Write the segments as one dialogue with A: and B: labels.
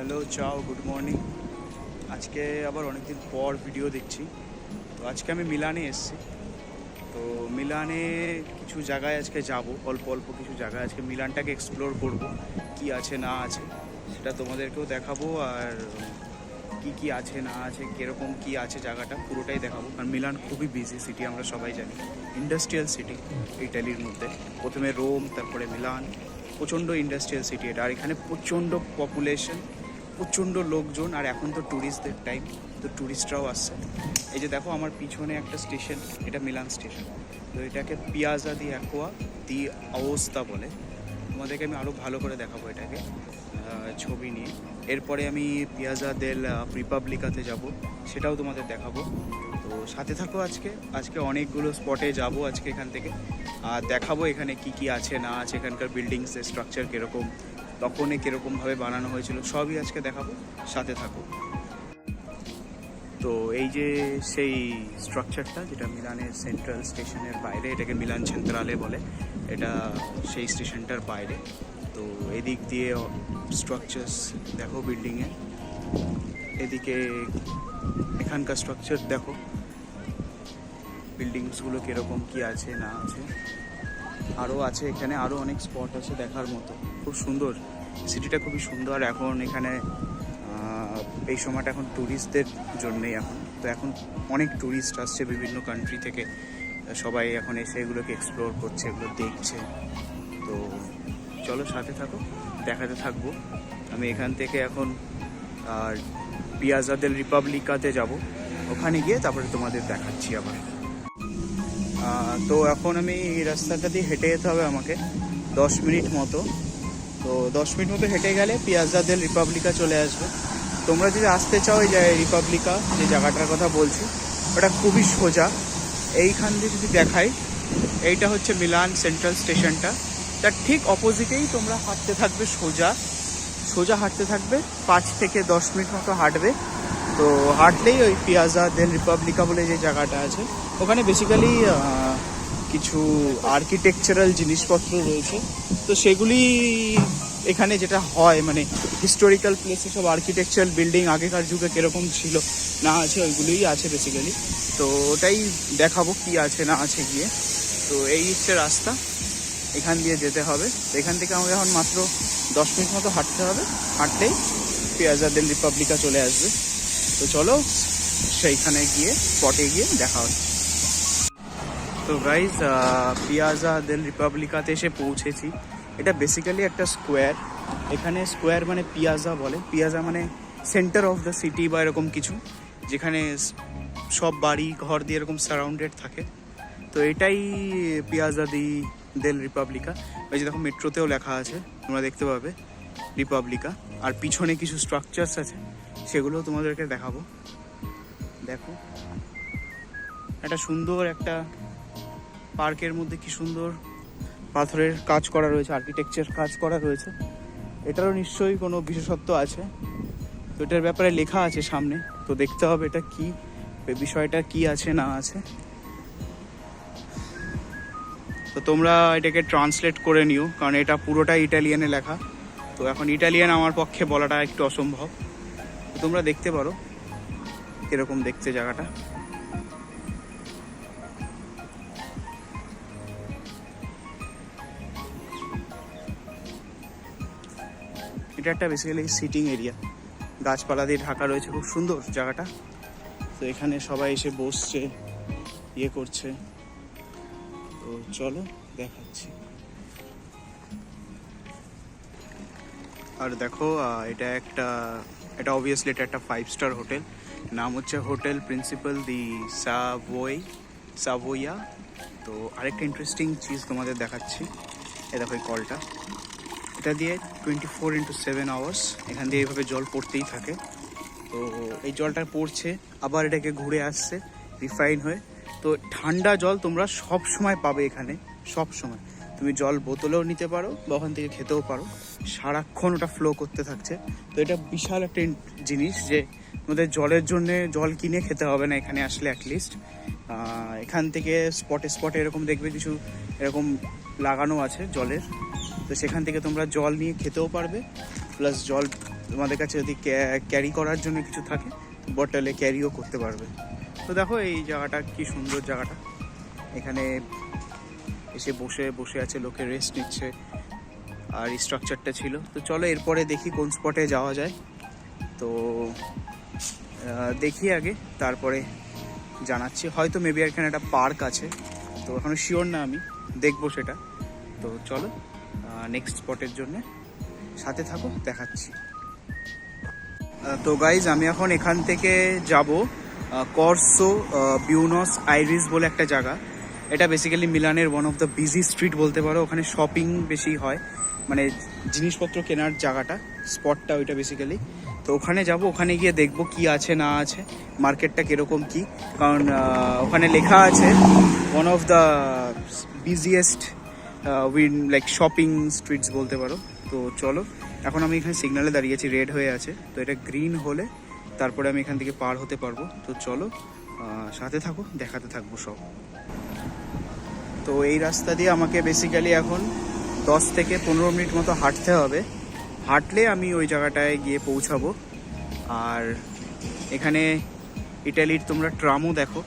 A: Hello চাও, good morning. আজকে আবার অনেকদিন পর ভিডিও দেখছি। তো আজকে আমি মিলানে এসেছি। তো মিলানে কিছু জায়গায় আজকে যাব, অল্প অল্প কিছু জায়গায় আজকে মিলানটাকে এক্সপ্লোর করব, কি আছে না আছে সেটা তোমাদেরকেও দেখাবো। আর কি কি আছে না আছে, কীরকম কি আছে জায়গাটা পুরোটাই দেখাবো। কারণ মিলান খুবই বিজি সিটি, আমরা সবাই জানি, ইন্ডাস্ট্রিয়াল সিটি ইটালির মধ্যে। প্রথমে রোম, তারপরে মিলান। প্রচণ্ড ইন্ডাস্ট্রিয়াল সিটি এটা, আর এখানে প্রচণ্ড পপুলেশন, প্রচণ্ড লোকজন। আর এখন তো ট্যুরিস্টদের টাইম, তো ট্যুরিস্টরাও আসছে। এই যে দেখো আমার পিছনে একটা স্টেশন, এটা মিলান স্টেশন। তো এটাকে পিয়াজা দি অ্যাকোয়া দি অবস্থা বলে। তোমাদেরকে আমি আরও ভালো করে দেখাবো এটাকে ছবি নিয়ে। এরপরে আমি পিয়াজা দেল রিপাবলিকাতে যাব, সেটাও তোমাদের দেখাবো। তো সাথে থাকো। আজকে অনেকগুলো স্পটে যাব আজকে এখান থেকে, আর দেখাবো এখানে কি কি আছে না আছে, এখানকার বিল্ডিংসের স্ট্রাকচার কীরকম, তখনই কীরকমভাবে বানানো হয়েছিল, সবই আজকে দেখাবো। সাথে থাকো। তো এই যে সেই স্ট্রাকচারটা, যেটা মিলানের সেন্ট্রাল স্টেশনের বাইরে, এটাকে মিলান সেন্ট্রালে বলে, এটা সেই স্টেশনটার বাইরে। তো এদিক দিয়ে স্ট্রাকচার্স দেখো বিল্ডিংয়ে, এদিকে এখানকার স্ট্রাকচার দেখো, বিল্ডিংসগুলো কীরকম কি আছে না আছে। আরও আছে এখানে, আরও অনেক স্পট আছে দেখার মতো। খুব সুন্দর সিটিটা, খুবই সুন্দর। এখন এখানে এই সময়টা এখন ট্যুরিস্টদের জন্যেই এখন অনেক ট্যুরিস্ট আসছে বিভিন্ন কান্ট্রি থেকে। সবাই এখন এসে এগুলোকে এক্সপ্লোর করছে, এগুলো দেখছে। তো চলো সাথে থাকো, দেখাতে থাকবো। আমি এখান থেকে এখন পিয়াজা দেল রিপাবলিকাতে যাব, ওখানে গিয়ে তারপরে তোমাদের দেখাচ্ছি আবার। তো এখন আমি এই রাস্তাটা দিয়ে হেঁটে যেতে হবে আমাকে 10 মিনিট মতো। তো 10 মিনিট মতো হেঁটে গেলে পিয়াজা দেল রিপাবলিকা চলে আসবে। তোমরা যদি আসতে চাও, এই যে রিপাবলিকা যে জায়গাটার কথা বলছি, ওটা খুবই সোজা। এইখান দিয়ে যদি দেখাই, এইটা হচ্ছে মিলান সেন্ট্রাল স্টেশনটা, তার ঠিক অপোজিটেই তোমরা হাঁটতে থাকবে, সোজা হাঁটতে থাকবে। 5 থেকে 10 মিনিট মতো হাঁটবে। তো হাঁটলেই ওই পিয়াজা দেল রিপাবলিকা বলে যে জায়গাটা আছে, ওখানে বেসিক্যালি কিছু আর্কিটেকচারাল জিনিসপত্র রয়েছে। তো সেগুলি এখানে যেটা হয়, মানে হিস্টোরিক্যাল প্লেসে সব আর্কিটেকচারাল বিল্ডিং আগেকার যুগে কীরকম ছিল না আছে, ওইগুলোই আছে বেসিক্যালি। তো ওটাই দেখাবো কি আছে না আছে গিয়ে। তো এই হচ্ছে রাস্তা, এখান দিয়ে যেতে হবে। তো এখান থেকে আমাকে এখন মাত্র 10 মিনিট মতো হাঁটতে হবে। হাঁটলেই পিয়াজা দেল রিপাবলিকা চলে আসবে। তো চলো সেইখানে গিয়ে, স্পটে গিয়ে দেখা হচ্ছে। তো গাইজ, পিয়াজা দেল রিপাবলিকাতে এসে পৌঁছেছি। এটা বেসিক্যালি একটা স্কোয়ার। এখানে স্কোয়ার মানে পিয়াজা বলে। পিয়াজা মানে সেন্টার অফ দ্য সিটি বা এরকম কিছু, যেখানে সব বাড়ি ঘর দিয়ে এরকম সারাউন্ডেড থাকে। তো এটাই পিয়াজা দেল রিপাবলিকা। ওই যে দেখো মেট্রোতেও লেখা আছে, তোমরা দেখতে পাবে রিপাবলিকা। আর পিছনে কিছু স্ট্রাকচার্স আছে, সেগুলো তোমাদেরকে দেখাবো। দেখো একটা সুন্দর একটা পার্কের মধ্যে কি সুন্দর পাথরের কাজ করা রয়েছে, আর্কিটেকচার কাজ করা রয়েছে। এটারও নিশ্চয়ই কোনো বিশেষত্ব আছে। তো এটার ব্যাপারে লেখা আছে সামনে, তো দেখতে হবে এটা কি, বিষয়টা কি আছে না আছে। তো তোমরা এটাকে ট্রান্সলেট করে নিও, কারণ এটা পুরোটাই ইটালিয়ানে লেখা। তো এখন ইটালিয়ান আমার পক্ষে বলাটা একটু অসম্ভব। তো তোমরা দেখতে পারো কীরকম দেখতে জায়গাটা। এটা একটা বেসিক্যালি সিটিং এরিয়া, গাছপালা দিয়ে ঢাকা রয়েছে, খুব সুন্দর জায়গাটা। তো এখানে সবাই এসে বসছে, ইয়ে করছে। তো চলো দেখাচ্ছি। আর দেখো এটা অবভিয়াসলি এটা একটা 5 স্টার হোটেল। নাম হচ্ছে হোটেল প্রিন্সিপাল দি সাভোয়া। তো আরেকটা ইন্টারেস্টিং চিজ তোমাদের দেখাচ্ছি। এ দেখো এই কলটা, এটা দিয়ে 24x7 আওয়ার্স এখান দিয়ে এইভাবে জল পড়তেই থাকে। তো এই জলটা পড়ছে, আবার এটাকে ঘুরে আসছে রিফাইন হয়ে। তো ঠান্ডা জল তোমরা সব সময় পাবে এখানে, সব সময়। তুমি জল বোতলেও নিতে পারো বা ওখান থেকে খেতেও পারো, সারাক্ষণ ওটা ফ্লো করতে থাকছে। তো এটা বিশাল একটা জিনিস যে তোমাদের জলের জন্যে জল কিনে খেতে হবে না এখানে আসলে। অ্যাটলিস্ট এখান থেকে স্পটে এরকম দেখবে কিছু এরকম লাগানো আছে জলের। তো সেখান থেকে তোমরা জল নিয়ে খেতেও পারবে, প্লাস জল তোমাদের কাছে যদি ক্যারি করার জন্য কিছু থাকে বটলে ক্যারিও করতে পারবে। তো দেখো এই জায়গাটা কি সুন্দর জায়গাটা, এখানে এসে বসে বসে আছে লোকে, রেস্ট নিচ্ছে। আর এই স্ট্রাকচারটা ছিল। তো চলো এরপরে দেখি কোন স্পটে যাওয়া যায়। তো দেখি আগে, তারপরে জানাচ্ছি। হয়তো মেবি এখানে একটা পার্ক আছে, তো এখনো শিওর না, আমি দেখবো সেটা। তো চলো নেক্সট স্পটের জন্য সাথে থাকো, দেখাচ্ছি। তো গাইজ আমি এখন এখান থেকে যাব কর্সো বিউনস আইরিস বলে একটা জায়গা। এটা বেসিক্যালি মিলানের one of the busy street বলতে পারো। ওখানে শপিং বেশি হয়, মানে জিনিসপত্র কেনার জায়গাটা, স্পটটা ওইটা বেসিক্যালি। তো ওখানে যাব, ওখানে গিয়ে দেখবো কি আছে না আছে, মার্কেটটা কীরকম কি। কারণ ওখানে লেখা আছে one of the busiest like shopping streets বলতে পারো। তো চলো, এখন আমি এখানে সিগনালে দাঁড়িয়েছি, রেড হয়ে আছে। তো এটা গ্রিন হলে তারপরে আমি এখান থেকে পার হতে পারবো। তো চলো সাথে থাকো, দেখাতে থাকবো সব। তো এই রাস্তা দিয়ে আমাকে বেসিক্যালি এখন 10 থেকে 15 মিনিট মতো হাঁটতে হবে। হাঁটলে আমি ওই জায়গাটায় গিয়ে পৌঁছাবো। আর এখানে ইটালির তোমরা ট্রামও দেখো,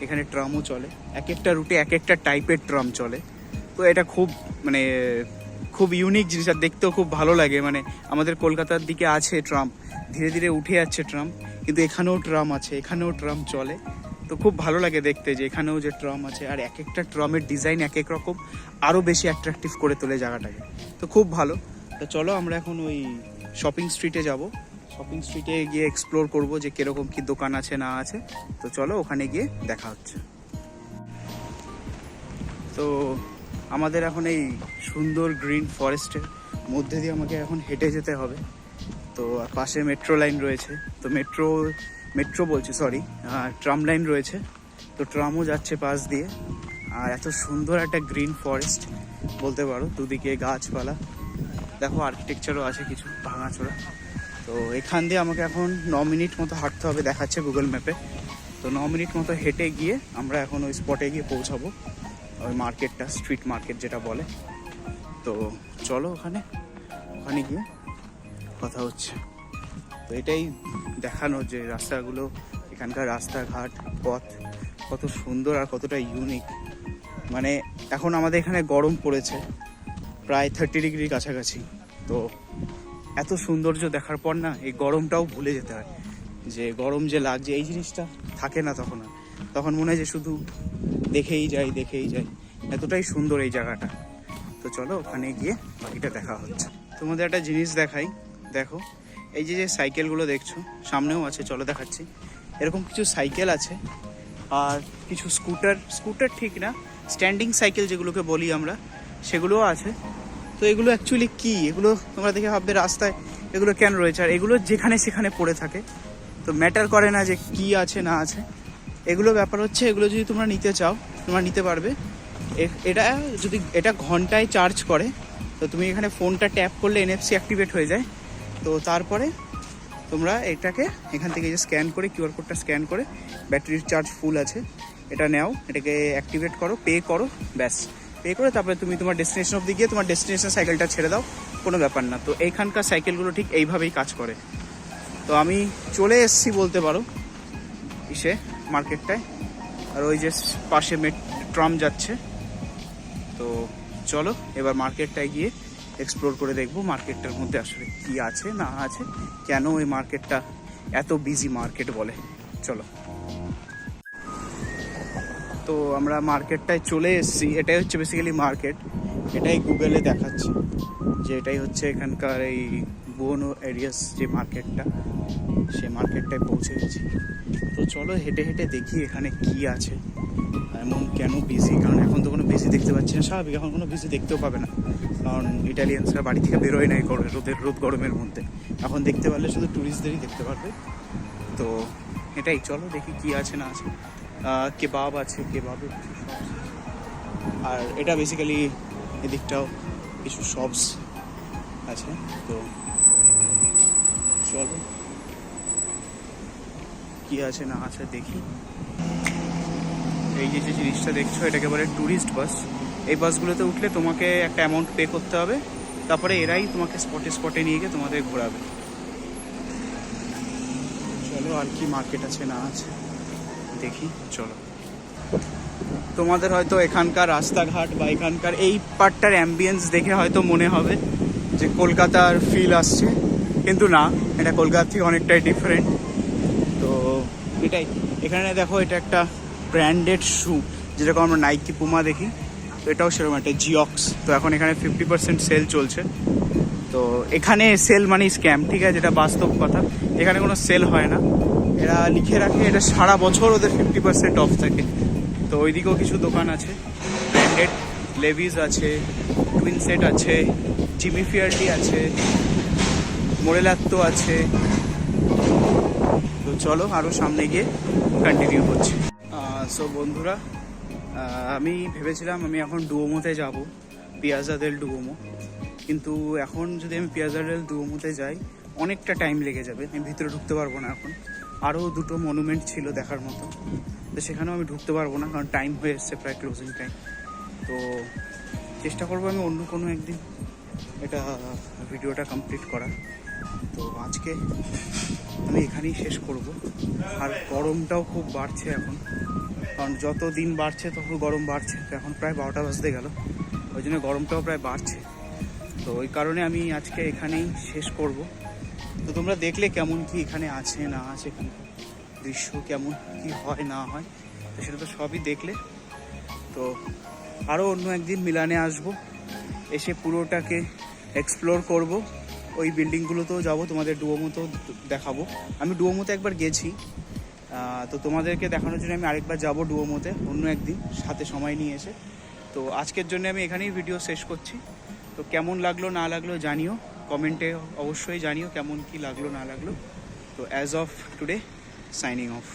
A: এখানে ট্রামও চলে। এক একটা রুটে এক একটা টাইপের ট্রাম চলে। তো এটা খুব মানে খুব ইউনিক জিনিস, আর দেখতেও খুব ভালো লাগে। মানে আমাদের কলকাতার দিকে আছে ট্রাম, ধীরে ধীরে উঠে যাচ্ছে ট্রাম, কিন্তু এখানেও ট্রাম আছে, এখানেও ট্রাম চলে। তো খুব ভালো লাগে দেখতে যে এখানেও যে ট্রাম আছে, আর এক একটা ট্রামের ডিজাইন এক এক রকম, আরও বেশি অ্যাট্রাকটিভ করে তোলে জায়গাটাকে। তো খুব ভালো। তো চলো আমরা এখন ওই শপিং স্ট্রিটে যাব। শপিং স্ট্রিটে গিয়ে এক্সপ্লোর করব যে কীরকম কী দোকান আছে না আছে। তো চলো ওখানে গিয়ে দেখা হচ্ছে। তো আমাদের এখন এই সুন্দর গ্রিন ফরেস্টের মধ্যে দিয়ে আমাকে এখন হেঁটে যেতে হবে। তো পাশে মেট্রো লাইন রয়েছে, তো মেট্রো বলছি সরি, ট্রাম লাইন রয়েছে। তো ট্রামও যাচ্ছে পাশ দিয়ে। আর এত সুন্দর একটা গ্রিন ফরেস্ট বলতে পারো, দুদিকে গাছপালা, দেখো আর্কিটেকচারও আছে কিছু ভাঙাচোরা। তো এখান দিয়ে আমাকে এখন 9 মিনিট মতো হাঁটতে হবে, দেখাচ্ছে গুগল ম্যাপে। তো 9 মিনিট মতো হেঁটে গিয়ে আমরা এখন ওই স্পটে গিয়ে পৌঁছাবো, ওই মার্কেটটা, স্ট্রিট মার্কেট যেটা বলে। তো চলো ওখানে গিয়ে কথা হচ্ছে। তো এটাই দেখানো যে রাস্তাগুলো, এখানকার রাস্তাঘাট পথ কত সুন্দর আর কতটা ইউনিক। মানে এখন আমাদের এখানে গরম পড়েছে প্রায় 30 ডিগ্রির কাছাকাছি। তো এত সৌন্দর্য দেখার পর না এই গরমটাও ভুলে যেতে হয়, যে গরম যে লাগছে এই জিনিসটা থাকে না তখন। আর তখন মনে হয় যে শুধু দেখেই যাই। এতটাই সুন্দর এই জায়গাটা। তো চলো ওখানে গিয়ে বাকিটা দেখা হচ্ছে। তোমাদের একটা জিনিস দেখাই, দেখো এই যে সাইকেলগুলো দেখছো, সামনেও আছে, চলো দেখাচ্ছি। এরকম কিছু সাইকেল আছে, আর কিছু স্কুটার ঠিক না, স্ট্যান্ডিং সাইকেল যেগুলোকে বলি আমরা, সেগুলোও আছে। তো এগুলো অ্যাকচুয়ালি কি, এগুলো তোমরা দেখে ভাববে রাস্তায় এগুলো কেন রয়েছে, আর এগুলো যেখানে সেখানে পড়ে থাকে। তো ম্যাটার করে না যে কি আছে না আছে, এগুলো ব্যাপার হচ্ছে এগুলো যদি তোমরা নিতে চাও তোমরা নিতে পারবে। এটা ঘন্টায় চার্জ করে। তো তুমি এখানে ফোনটা ট্যাপ করলে NFC অ্যাক্টিভেট হয়ে যায়। তো তারপরে তোমরা এটাকে এখান থেকে যে স্ক্যান করে, QR কোডটা স্ক্যান করে, ব্যাটারির চার্জ ফুল আছে, এটা নাও, এটাকে অ্যাক্টিভেট করো, পে করো, ব্যাস। পে করে তারপরে তুমি তোমার ডেস্টিনেশন অবধি গিয়ে তোমার ডেস্টিনেশন সাইকেলটা ছেড়ে দাও, কোনো ব্যাপার না। তো এইখানকার সাইকেলগুলো ঠিক এইভাবেই কাজ করে। তো আমি চলে এসেছি বলতে পারো মার্কেটটায়, আর ওই যে পাশে ট্রাম যাচ্ছে। তো চলো এবার মার্কেটটায় গিয়ে এক্সপ্লোর করে দেখবো মার্কেটটার মধ্যে আসলে কি আছে না আছে, কেন ওই মার্কেটটা এত বিজি মার্কেট বলে। চলো। তো আমরা মার্কেটটায় চলে এসেছি, এটাই হচ্ছে বেসিক্যালি মার্কেট। এটাই গুগলে দেখাচ্ছে যে এটাই হচ্ছে এখানকার এই বুয়েনো এরিয়াস যে মার্কেটটা, সেই মার্কেটটায় পৌঁছে গেছি। তো চলো হেঁটে হেঁটে দেখি এখানে কি আছে, এমন কেন বিজি। কারণ এখন তো কোনো বিজি দেখতে পাচ্ছি না, স্বাভাবিক এখন কোনো বিজি দেখতেও পাবে না, কারণ ইটালিয়ানসরা বাড়ি থেকে বেরোয় না এই রোদ গরমের মধ্যে। এখন দেখতে পারলে শুধু ট্যুরিস্টদেরই দেখতে পারবে। তো এটাই, চলো দেখি কি আছে না আছে। কেবাব আছে, কেবাবের কিছু শপস, আর এটা বেসিক্যালি এদিকটাও কিছু শপস আছে। তো চলো কি আছে না আছে দেখি। এই যে জিনিসটা দেখছো এটাকে বলে ট্যুরিস্ট বাস। এই বাসগুলোতে উঠলে তোমাকে একটা অ্যামাউন্ট পে করতে হবে, তারপরে এরাই তোমাকে স্পটে নিয়ে গিয়ে তোমাদের ঘোরাবে। চলো আর কি মার্কেট আছে না আছে দেখি। চলো, তোমাদের হয়তো এখানকার রাস্তাঘাট বা এখানকার এই পার্টটার অ্যাম্বিয়েন্স দেখে হয়তো মনে হবে যে কলকাতার ফিল আসছে, কিন্তু না, এটা কলকাতা থেকে অনেকটাই ডিফারেন্ট। তো এটাই, এখানে দেখো এটা একটা ব্র্যান্ডেড শু, যেরকম আমরা নাইকি পুমা দেখি, তো এটাও সেরকম একটা জিওক্স। তো এখন এখানে 50% সেল চলছে। তো এখানে সেল মানে স্ক্যাম, ঠিক আছে, যেটা বাস্তব কথা। এখানে কোনো সেল হয় না, এরা লিখে রাখে এটা সারা বছর ওদের 50% অফ থাকে। তো ওইদিকেও কিছু দোকান আছে ব্র্যান্ডেড, লেভিস আছে, টুইন সেট আছে, জিমি ফিয়ারলি আছে, মোরেলাত্তো আছে। তো চলো আরও সামনে গিয়ে কন্টিনিউ করছি। সো বন্ধুরা, আমি ভেবেছিলাম আমি এখন ডুওমোতে যাব, পিয়াজা দেল ডুওমো। কিন্তু এখন যদি আমি পিয়াজা দেল ডুওমোতে যাই অনেকটা টাইম লেগে যাবে, আমি ভিতরে ঢুকতে পারবো না। এখন আরও দুটো মনুমেন্ট ছিল দেখার মতো, তো সেখানেও আমি ঢুকতে পারবো না, কারণ টাইম হয়ে এসছে, প্রায় ক্লোজিং টাইম। তো চেষ্টা করবো আমি অন্য কোনো একদিন এটা ভিডিওটা কমপ্লিট করার। তো আজকে আমি এখানেই শেষ করব। আর গরমটাও খুব বাড়ছে এখন, কারণ যত দিন বাড়ছে তত গরম বাড়ছে। তো এখন প্রায় 12টা বাজতে গেল, ওই জন্য গরমটাও প্রায় বাড়ছে। তো ওই কারণে আমি আজকে এখানেই শেষ করব। তো তোমরা দেখলে কেমন কি এখানে আছে না আছে, এখানে দৃশ্য কেমন কি হয় না হয়, তো সেটা তো সবই দেখলে। তো আরও অন্য একদিন মিলানে আসবো, এসে পুরোটাকে এক্সপ্লোর করব। ওই বিল্ডিংগুলোতেও যাবো, তোমাদের ডুওমোতেও দেখাবো। আমি ডুওমোতে একবার গেছি, তো তোমাদেরকে দেখানোর জন্য আমি আরেকবার যাব ডুওমোতে অন্য একদিন, সাথে সময় নিয়ে এসে। তো আজকের জন্য আমি এখানেই ভিডিও শেষ করছি। তো কেমন লাগলো না লাগলো জানিও, কমেন্টে অবশ্যই জানিও কেমন কি লাগলো না লাগলো। তো as of today signing off.